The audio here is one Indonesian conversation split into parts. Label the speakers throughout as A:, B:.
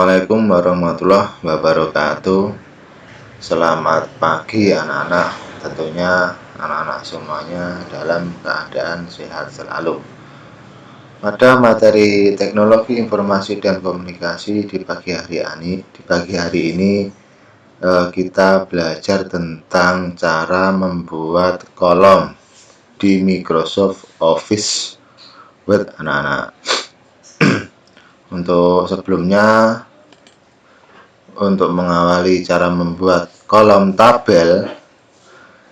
A: Assalamualaikum warahmatullahi wabarakatuh. Selamat pagi anak-anak. Tentunya anak-anak semuanya dalam keadaan sehat selalu. Pada materi teknologi informasi dan komunikasi di pagi hari ini kita belajar tentang cara membuat kolom di Microsoft Office Word anak-anak. Untuk mengawali cara membuat kolom tabel,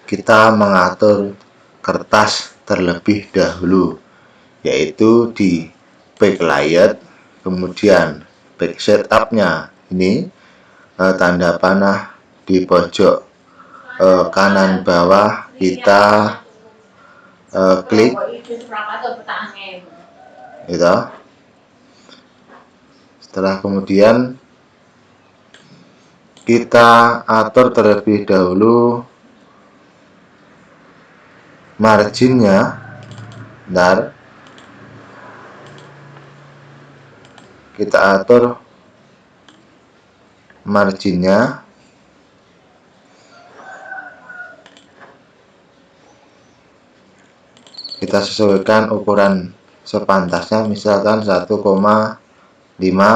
A: kita mengatur kertas terlebih dahulu, yaitu di backlight, kemudian back setupnya ini tanda panah di pojok kanan bawah kita klik gitu. Setelah kemudian kita atur terlebih dahulu marginnya. Kita atur marginnya. Kita sesuaikan ukuran sepantasnya, misalkan 1,5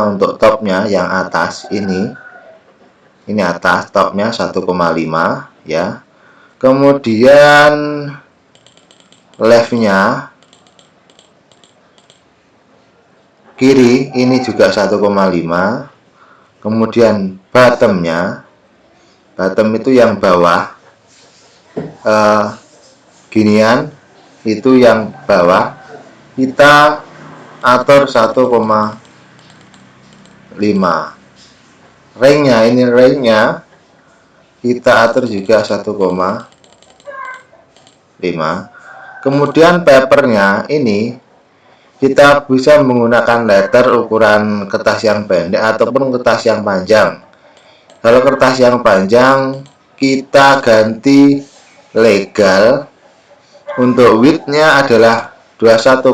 A: untuk topnya yang atas ini atas topnya 1,5 ya. Kemudian leftnya kiri ini juga 1,5. Kemudian bottom itu yang bawah, ginian itu yang bawah, kita atur 1,5. ringnya kita atur juga 1,5. kemudian papernya ini kita bisa menggunakan letter ukuran kertas yang pendek ataupun kertas yang panjang. Kalau kertas yang panjang kita ganti legal. Untuk widthnya adalah 21,5,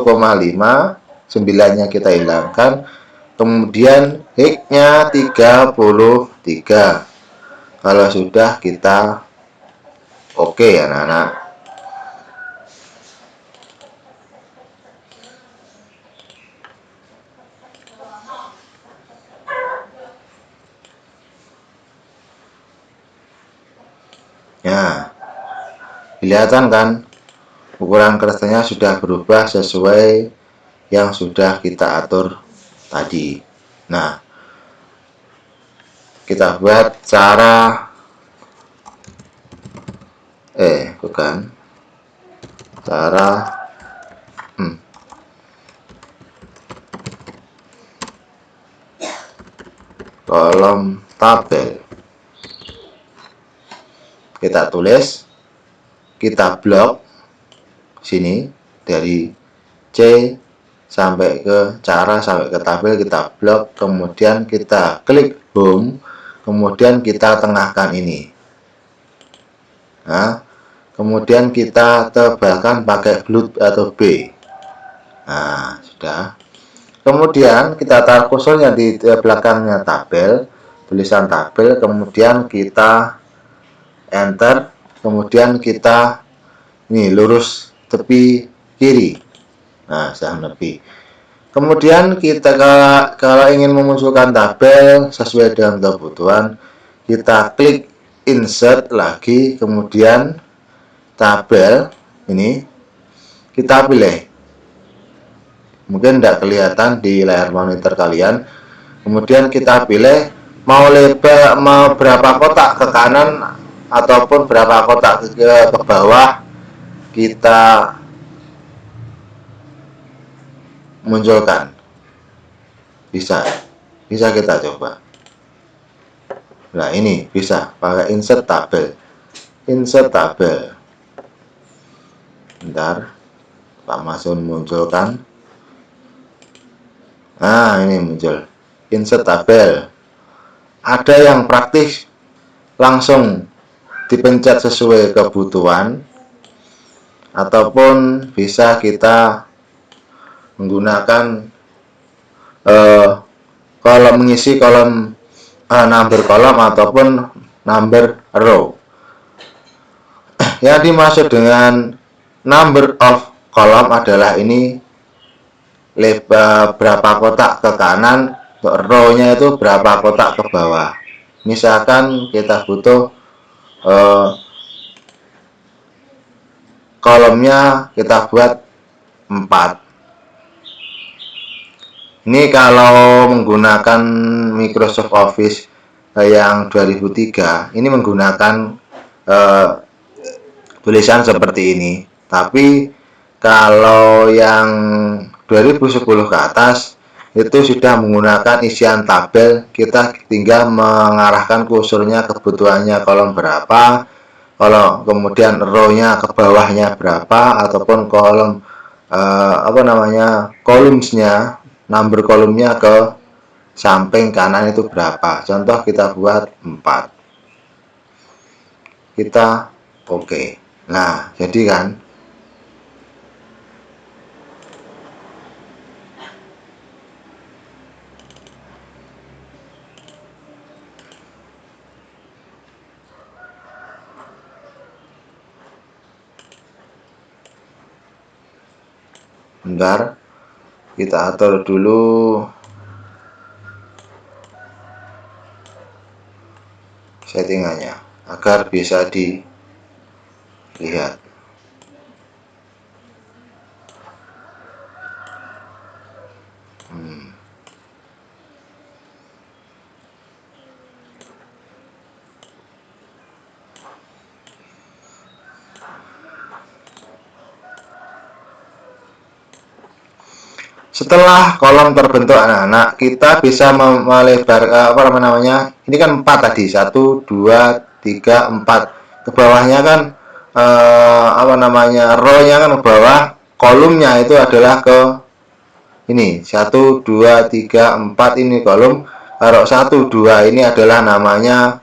A: 9-nya kita hilangkan. Kemudian height-nya 33. Kalau sudah kita oke anak-anak. Ya, kelihatan kan ukuran kertasnya sudah berubah sesuai yang sudah kita atur tadi. Nah, kita buat cara kolom tabel. Kita tulis, kita blok sini dari C sampai ke cara sampai ke tabel, kita blok, kemudian kita klik home, kemudian kita tengahkan ini. Nah, kemudian kita tebalkan pakai glut atau B. Nah, sudah. Kemudian kita taruh kursornya di belakangnya tabel, tulisan tabel, kemudian kita enter, kemudian kita ini lurus tepi kiri. Nah, sudah lebih. Kemudian kita kalau ingin memunculkan tabel sesuai dengan kebutuhan, kita klik insert lagi, kemudian tabel ini kita pilih. Mungkin tidak kelihatan di layar monitor kalian. Kemudian kita pilih mau lebar, mau berapa kotak ke kanan ataupun berapa kotak ke bawah, kita munculkan. Bisa kita coba. Nah, ini bisa pakai insert tabel. Bentar, Pak Masun munculkan. Nah, ini muncul insert tabel. Ada yang praktis langsung dipencet sesuai kebutuhan, ataupun bisa kita menggunakan mengisi kolom number kolom ataupun number row. Yang dimaksud dengan number of column adalah ini lebar berapa kotak ke kanan, row-nya itu berapa kotak ke bawah. Misalkan kita butuh kolomnya kita buat 4. Ini kalau menggunakan Microsoft Office yang 2003, ini menggunakan tulisan seperti ini. Tapi kalau yang 2010 ke atas itu sudah menggunakan isian tabel, kita tinggal mengarahkan kursornya kebutuhannya kolom berapa, kalau kemudian row-nya ke bawahnya berapa, ataupun kolom columns-nya, number kolomnya ke samping kanan itu berapa. Contoh kita buat 4. Kita oke. Nah, jadi kan bentar, kita atur dulu settingannya agar bisa dilihat. Setelah kolom terbentuk anak-anak, kita bisa melebar ini kan 4 tadi, 1 2 3 4. Ke bawahnya kan row-nya kan ke bawah, kolomnya itu adalah ke ini 1 2 3 4 ini kolom. Kalau 1 2 ini adalah namanya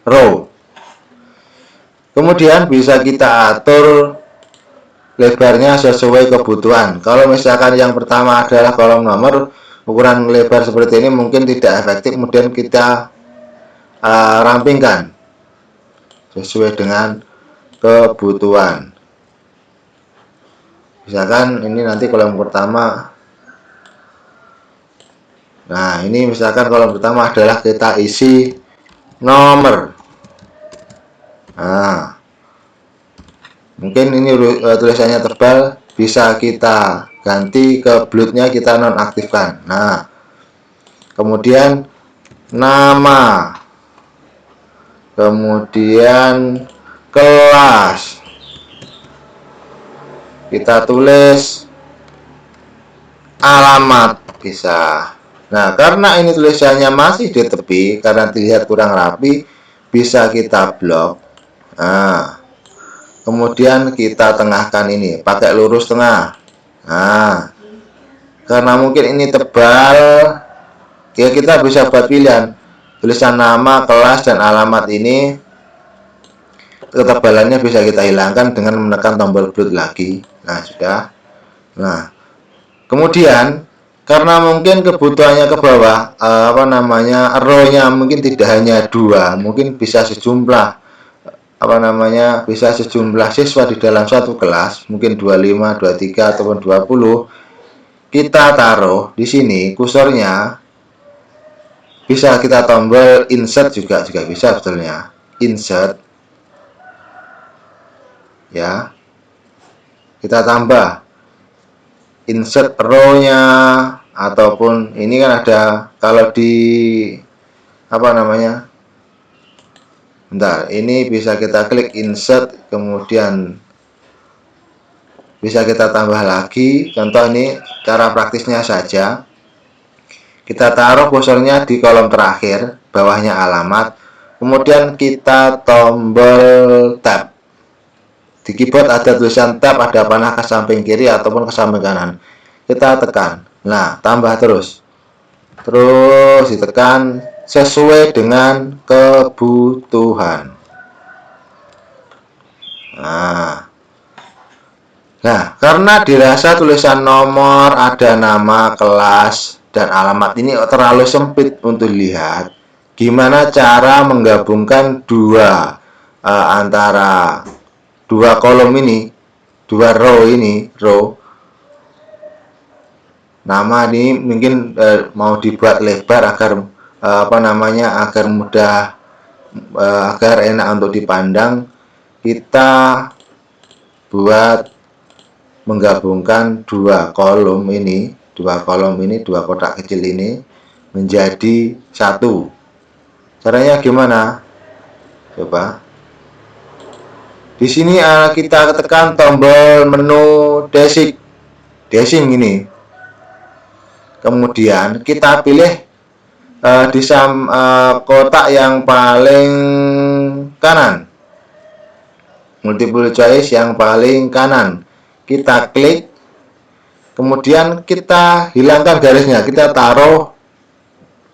A: row. Kemudian bisa kita atur lebarnya sesuai kebutuhan. Kalau misalkan yang pertama adalah kolom nomor, ukuran lebar seperti ini mungkin tidak efektif, kemudian kita rampingkan sesuai dengan kebutuhan. Misalkan ini nanti kolom pertama, nah ini misalkan kolom pertama adalah kita isi nomor. Nah, mungkin ini tulisannya tebal, bisa kita ganti ke bloodnya, kita nonaktifkan. Nah, kemudian nama, kemudian kelas, kita tulis alamat bisa. Nah, karena ini tulisannya masih di tepi karena dilihat kurang rapi, bisa kita blok. Nah, kemudian kita tengahkan ini pakai lurus tengah. Nah, karena mungkin ini tebal, ya kita bisa buat pilihan tulisan nama, kelas, dan alamat ini ketebalannya bisa kita hilangkan dengan menekan tombol blood lagi. Nah, sudah. Nah, kemudian karena mungkin kebutuhannya ke bawah, row-nya mungkin tidak hanya 2, mungkin bisa sejumlah bisa sejumlah siswa di dalam satu kelas, mungkin 25, 23 ataupun 20. Kita taruh di sini kursornya, bisa kita tombol insert juga bisa sebetulnya. Insert. Ya. Kita tambah insert row-nya, ataupun ini kan ada kalau di bentar, ini bisa kita klik insert, kemudian bisa kita tambah lagi. Contoh ini cara praktisnya saja. Kita taruh kursornya di kolom terakhir, bawahnya alamat, kemudian kita tombol tab. Di keyboard ada tulisan tab, ada panah ke samping kiri ataupun ke samping kanan. Kita tekan. Nah, tambah terus ditekan sesuai dengan kebutuhan. Nah, karena dirasa tulisan nomor, ada nama, kelas, dan alamat ini terlalu sempit untuk dilihat. Gimana cara menggabungkan antara dua kolom ini, dua row ini, nama ini mungkin mau dibuat lebar agar agar mudah, agar enak untuk dipandang. Kita buat menggabungkan dua kolom ini, dua kotak kecil ini menjadi satu. Caranya gimana? Coba. Di sini kita tekan tombol menu dashing ini. Kemudian kita pilih di kotak yang paling kanan. Multiple choice yang paling kanan. Kita klik. Kemudian kita hilangkan garisnya. Kita taruh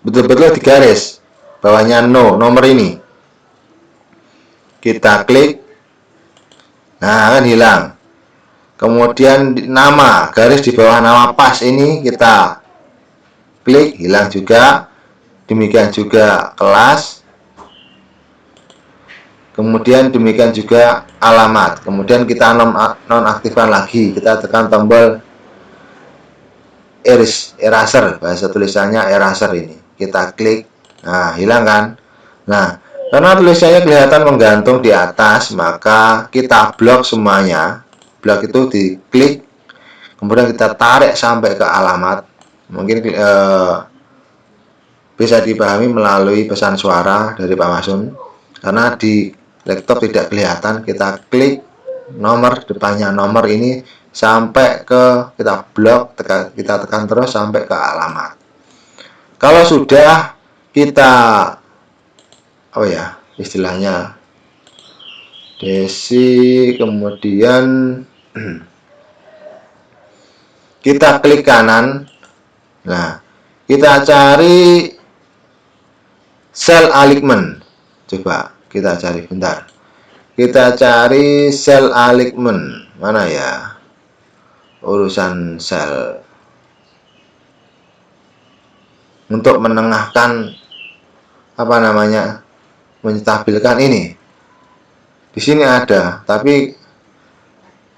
A: betul-betul di garis. Bawahnya nomor ini. Kita klik. Nah, akan hilang. Kemudian nama, garis di bawah nama pas ini kita klik, hilang juga. Demikian juga kelas. Kemudian demikian juga alamat. Kemudian kita nonaktifkan lagi. Kita tekan tombol eraser, bahasa tulisannya eraser ini. Kita klik. Nah, hilang kan? Nah, karena tulisannya kelihatan menggantung di atas, maka kita blok semuanya. Blok itu diklik, kemudian kita tarik sampai ke alamat. Mungkin bisa dipahami melalui pesan suara dari Pak Masun. Karena di laptop tidak kelihatan, kita klik nomor, depannya nomor ini sampai ke, kita blok, kita tekan terus sampai ke alamat. Kalau sudah kita istilahnya desi, kemudian kita klik kanan. Nah, kita cari sel alignment. Coba kita cari, bentar. Kita cari sel alignment. Mana ya? Urusan sel. Untuk menengahkan menstabilkan ini. Di sini ada, tapi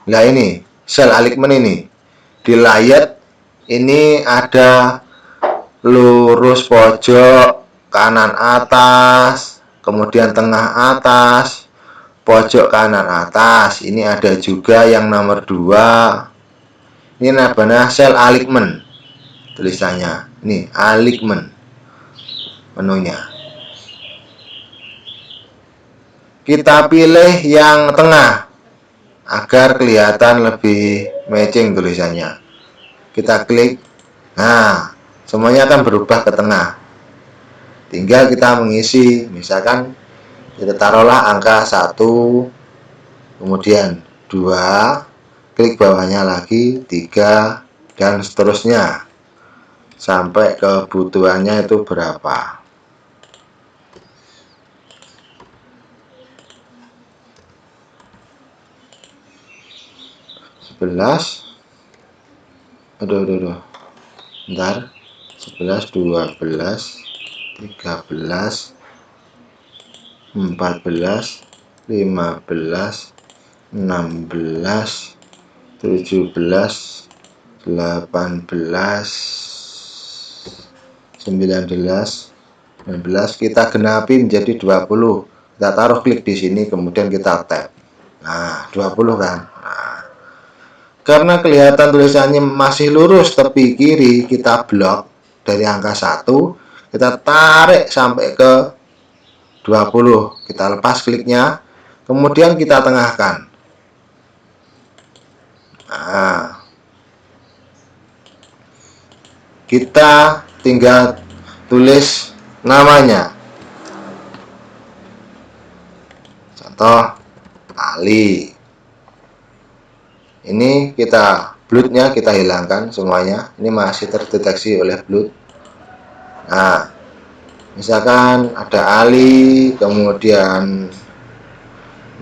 A: ini sel alignment ini. Di layar ini ada lurus pojok kanan atas, kemudian tengah atas, pojok kanan atas. Ini ada juga yang nomor 2. Ini namanya sel alignment. Tulisannya ini alignment menunya. Kita pilih yang tengah agar kelihatan lebih matching tulisannya. Kita klik. Nah, semuanya akan berubah ke tengah. Tinggal kita mengisi, misalkan kita taruhlah angka 1, kemudian 2, klik bawahnya lagi 3, dan seterusnya sampai kebutuhannya itu berapa. Aduh. Bentar. 11, 12, 13, 14, 15, 16, 17, 18, 19, kita genapi menjadi 20. Kita taruh klik di sini, kemudian kita tap. Nah, 20 kan. Nah, karena kelihatan tulisannya masih lurus tepi kiri, kita blok dari angka 1, kita tarik sampai ke 20. Kita lepas kliknya, kemudian kita tengahkan. Nah, kita tinggal tulis namanya. Contoh Ali. Ini bloodnya kita hilangkan semuanya. Ini masih terdeteksi oleh blood. Nah, misalkan ada Ali, kemudian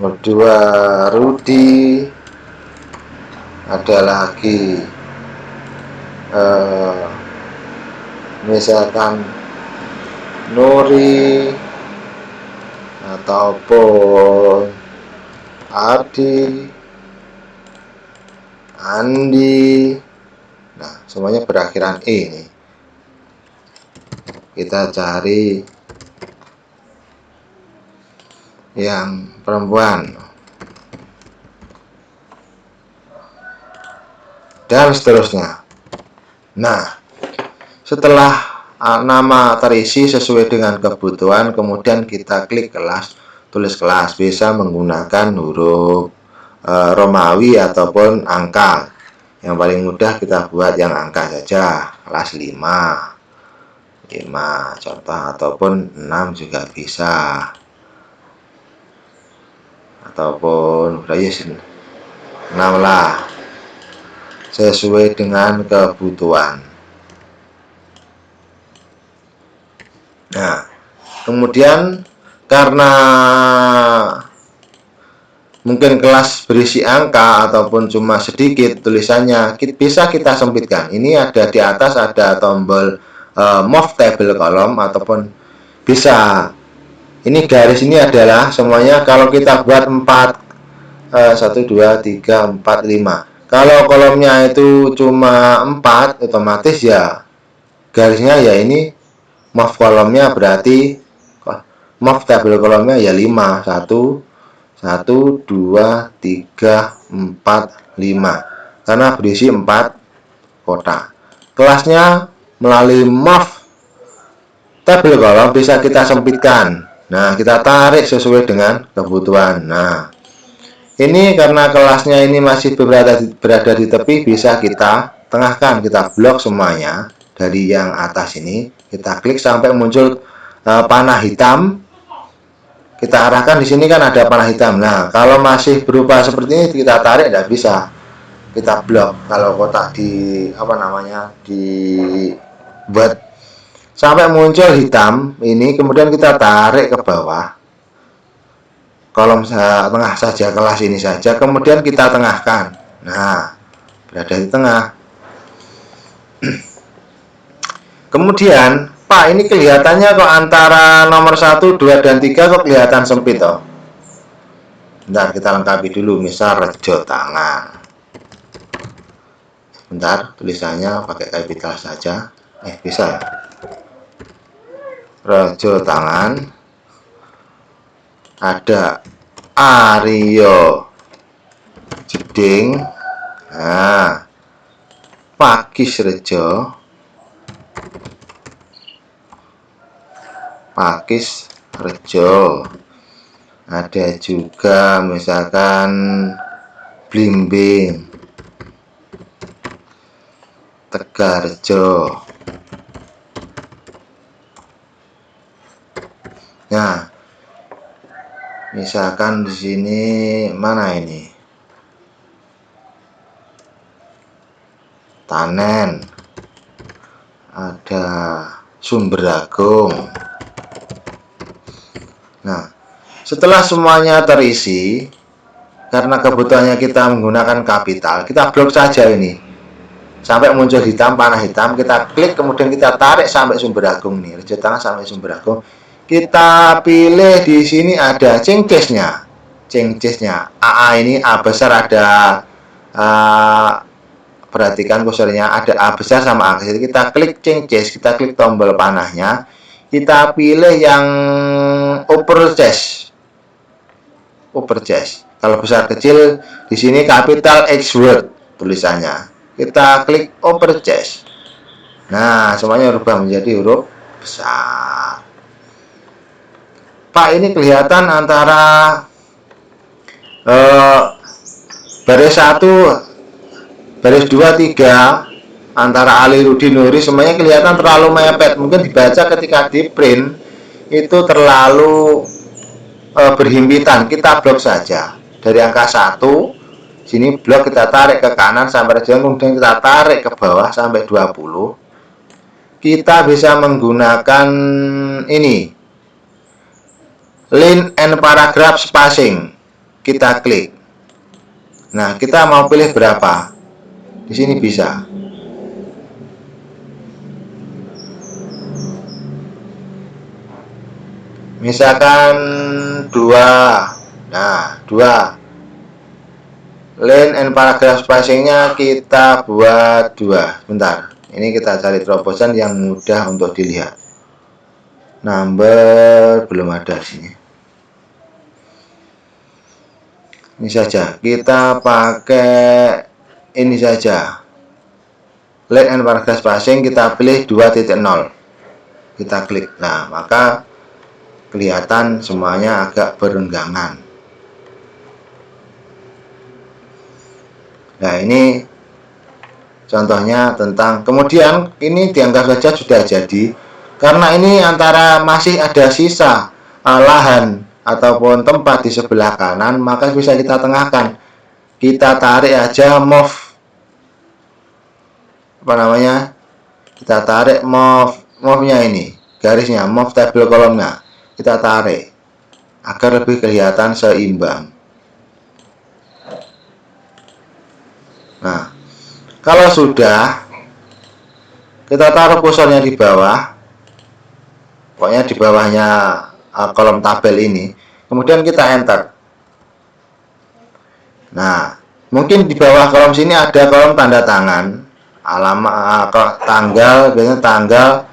A: nomor 2 Rudi, ada lagi misalkan Nuri ataupun Adi, Andi. Nah, semuanya berakhiran E nih. Kita cari yang perempuan dan seterusnya. Nah, setelah nama terisi sesuai dengan kebutuhan, kemudian kita klik kelas, tulis kelas. Bisa menggunakan huruf Romawi ataupun angka. Yang paling mudah kita buat yang angka saja, kelas 5 contoh, ataupun 6 juga bisa, ataupun berapa 6 lah, sesuai dengan kebutuhan. Nah, kemudian karena mungkin kelas berisi angka ataupun cuma sedikit tulisannya, bisa kita sempitkan. Ini ada di atas ada tombol move table column, ataupun bisa ini garis ini adalah semuanya kalau kita buat 1, 2, 3, 4, 5. Kalau kolomnya itu cuma 4, otomatis ya garisnya ya ini move kolomnya, berarti move table kolomnya ya 5. 1, 2, 3, 4, 5, karena berisi 4 kotak. Kelasnya melalui move table column bisa kita sempitkan. Nah, kita tarik sesuai dengan kebutuhan. Nah, ini karena kelasnya ini masih berada di tepi, bisa kita tengahkan, kita blok semuanya. Dari yang atas ini kita klik sampai muncul panah hitam. Kita arahkan di sini kan ada panah hitam. Nah, kalau masih berupa seperti ini kita tarik, tidak bisa. Kita blok. Kalau kotak dibuat sampai muncul hitam ini, kemudian kita tarik ke bawah. Kolom tengah saja, kelas ini saja, kemudian kita tengahkan. Nah, berada di tengah. Kemudian, Pak, ini kelihatannya kok antara nomor 1, 2, dan 3 kok kelihatan sempit toh. Bentar, kita lengkapi dulu. Misal rejo tangan. Bentar, tulisannya pakai kapital saja. Bisa ya. Rejo tangan. Ada Aryo Jeding. Nah, Pakis Rejo. Pakis Rejo. Ada juga misalkan Blimbing, Tegarjo. Nah, misalkan di sini mana ini? Tanen. Ada Sumberagung. Nah, setelah semuanya terisi, karena kebutuhannya kita menggunakan kapital, kita blok saja ini sampai muncul hitam, panah hitam. Kita klik, kemudian kita tarik sampai Sumberagung nih, rejo tangan sampai Sumberagung. Kita pilih di sini ada cengkesnya, AA ini A besar, ada perhatikan kursornya ada A besar sama A kecil. Kita klik cengkes, kita klik tombol panahnya, kita pilih yang upper chest. Kalau besar kecil di sini capital X word tulisannya. Kita klik upper chest. Nah, semuanya berubah menjadi huruf besar. Pak, ini kelihatan antara baris 1, baris 2, 3 antara Ali, Rudi, Nuri semuanya kelihatan terlalu mepet. Mungkin dibaca ketika di print itu terlalu berhimpitan. Kita blok saja. Dari angka 1 sini blok, kita tarik ke kanan sampai rejo, kemudian kita tarik ke bawah sampai 20. Kita bisa menggunakan ini line and paragraph spacing. Kita klik. Nah, kita mau pilih berapa? Di sini bisa. Misalkan 2. Nah, 2. Line and paragraph spacingnya kita buat 2. Bentar, ini kita cari terobosan yang mudah untuk dilihat. Number belum ada di sini. Ini saja, kita pakai ini saja. Line and paragraph spacing kita pilih 2.0. Kita klik. Nah, maka kelihatan semuanya agak berenggangan. Nah, ini contohnya tentang, kemudian ini dianggap saja sudah jadi, karena ini antara masih ada sisa lahan ataupun tempat di sebelah kanan, maka bisa kita tengahkan. Kita tarik aja move, kita tarik move-nya ini, garisnya, move table kolomnya, kita tarik agar lebih kelihatan seimbang. Nah, kalau sudah, kita taruh kursornya di bawah, pokoknya di bawahnya kolom tabel ini, kemudian kita enter. Nah, mungkin di bawah kolom sini ada kolom tanda tangan, alamat, tanggal, biasanya tanggal,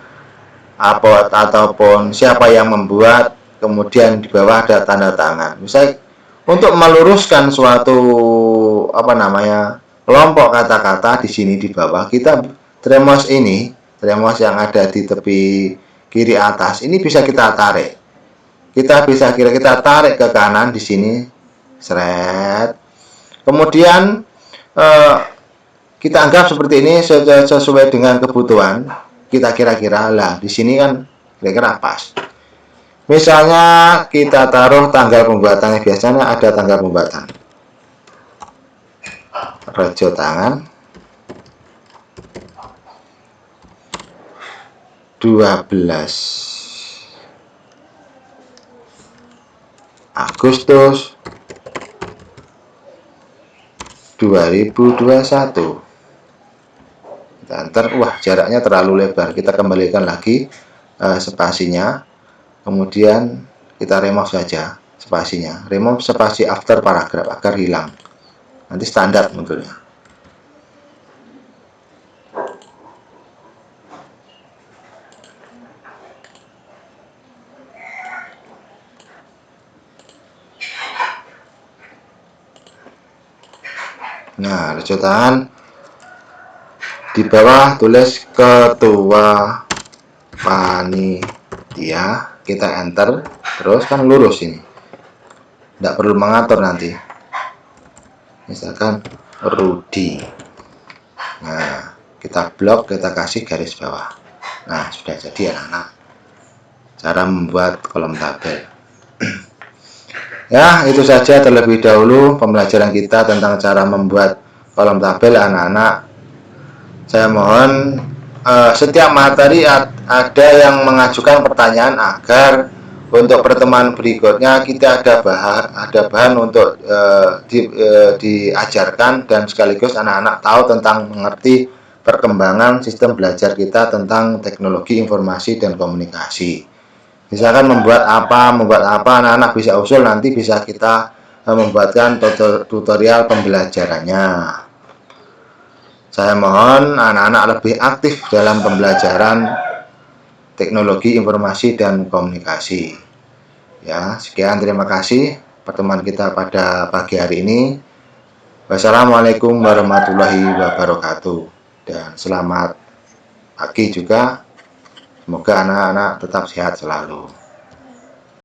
A: upload ataupun siapa yang membuat, kemudian di bawah ada tanda tangan. Misalnya untuk meluruskan suatu kelompok kata-kata di sini di bawah, kita tremos yang ada di tepi kiri atas ini bisa kita tarik. Kita tarik ke kanan di sini, seret. Kemudian kita anggap seperti ini sesuai dengan kebutuhan kita kira-kira. Lah, di sini kan kira-kira pas. Misalnya kita taruh tanggal pembuatannya, biasanya ada tanggal pembuatan. Rejo tangan 12 Agustus 2021. Kita enter. Wah, jaraknya terlalu lebar, kita kembalikan lagi spasinya, kemudian kita remove saja spasinya, remove spasi after paragraph agar hilang, nanti standar munculnya. Nah, rejo tangan di bawah tulis ketua panitia, kita enter, terus kan lurus ini, tidak perlu mengatur nanti. Misalkan Rudi. Nah, kita blok, kita kasih garis bawah. Nah, sudah jadi anak-anak cara membuat kolom tabel. Ya, itu saja terlebih dahulu pembelajaran kita tentang cara membuat kolom tabel, anak-anak. Saya mohon setiap materi ada yang mengajukan pertanyaan agar untuk pertemuan berikutnya kita ada bahan untuk diajarkan, dan sekaligus anak-anak tahu tentang mengerti perkembangan sistem belajar kita tentang teknologi informasi dan komunikasi. Misalkan membuat apa, anak-anak bisa usul, nanti bisa kita membuatkan tutorial pembelajarannya. Saya mohon anak-anak lebih aktif dalam pembelajaran teknologi informasi dan komunikasi. Ya, sekian, terima kasih pertemuan kita pada pagi hari ini. Wassalamualaikum warahmatullahi wabarakatuh, dan selamat pagi juga. Semoga anak-anak tetap sehat selalu.